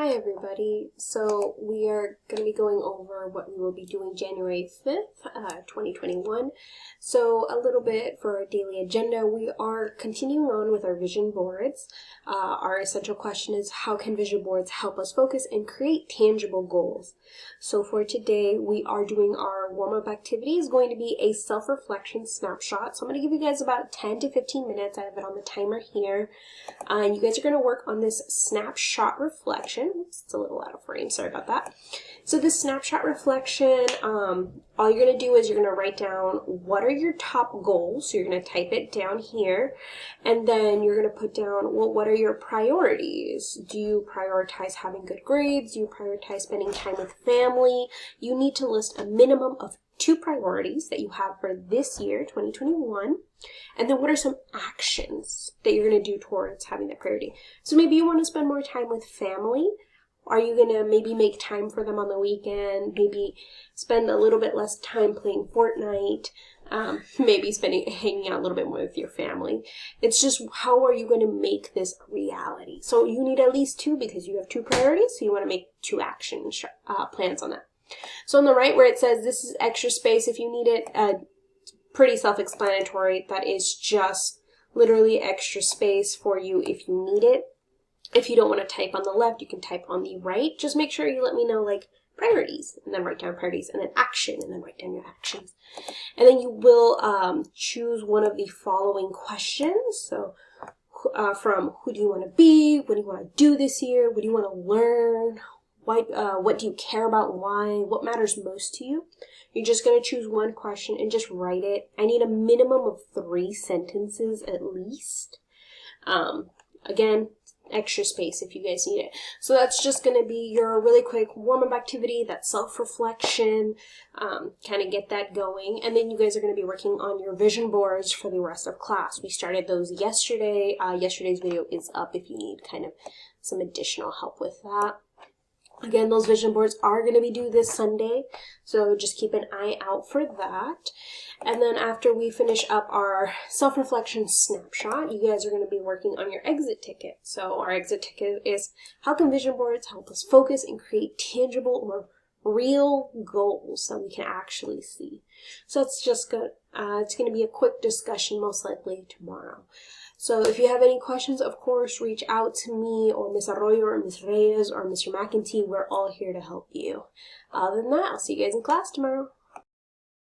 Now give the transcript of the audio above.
Hi everybody. So we are going to be going over what we will be doing January 5th, 2021. So a little bit for our daily agenda, we are continuing on with our vision boards. Our essential question is, how can vision boards help us focus and create tangible goals? So for today, we are doing our warm-up activity. Is going to be a self-reflection snapshot. So I'm going to give you guys about 10 to 15 minutes. I have it on the timer here. And you guys are going to work on this snapshot reflection. It's a little out of frame, sorry about that. So this snapshot reflection, all you're going to do is you're going to write down what are your top goals. So you're going to type it down here, and then you're going to put down, well, what are your priorities? Do you prioritize having good grades? Do you prioritize spending time with family? You need to list a minimum of 2 priorities that you have for this year, 2021. And then what are some actions that you're going to do towards having that priority? So maybe you want to spend more time with family. Are you going to maybe make time for them on the weekend? Maybe spend a little bit less time playing Fortnite. Maybe hanging out a little bit more with your family. It's just, how are you going to make this a reality? So you need at least 2 because you have 2 priorities. So you want to make 2 action plans on that. So on the right where it says this is extra space if you need it, pretty self-explanatory. That is just literally extra space for you if you need it. If you don't want to type on the left, you can type on the right. Just make sure you let me know like priorities, and then write down priorities, and then action, and then write down your actions. And then you will choose one of the following questions. So from who do you want to be? What do you want to do this year? What do you want to learn? What do you care about? Why? What matters most to you? You're just going to choose one question and just write it. I need a minimum of 3 sentences at least. Again, extra space if you guys need it. So that's just going to be your really quick warm-up activity, that self-reflection, kind of get that going. And then you guys are going to be working on your vision boards for the rest of class. We started those yesterday. Yesterday's video is up if you need kind of some additional help with that. Again, those vision boards are going to be due this Sunday, so just keep an eye out for that. And then after we finish up our self-reflection snapshot, you guys are going to be working on your exit ticket. So our exit ticket is, how can vision boards help us focus and create tangible or real goals that we can actually see? So it's just good. It's going to be a quick discussion, most likely tomorrow. So if you have any questions, of course, reach out to me or Miss Arroyo or Miss Reyes or Mr. McEntee. We're all here to help you. Other than that, I'll see you guys in class tomorrow.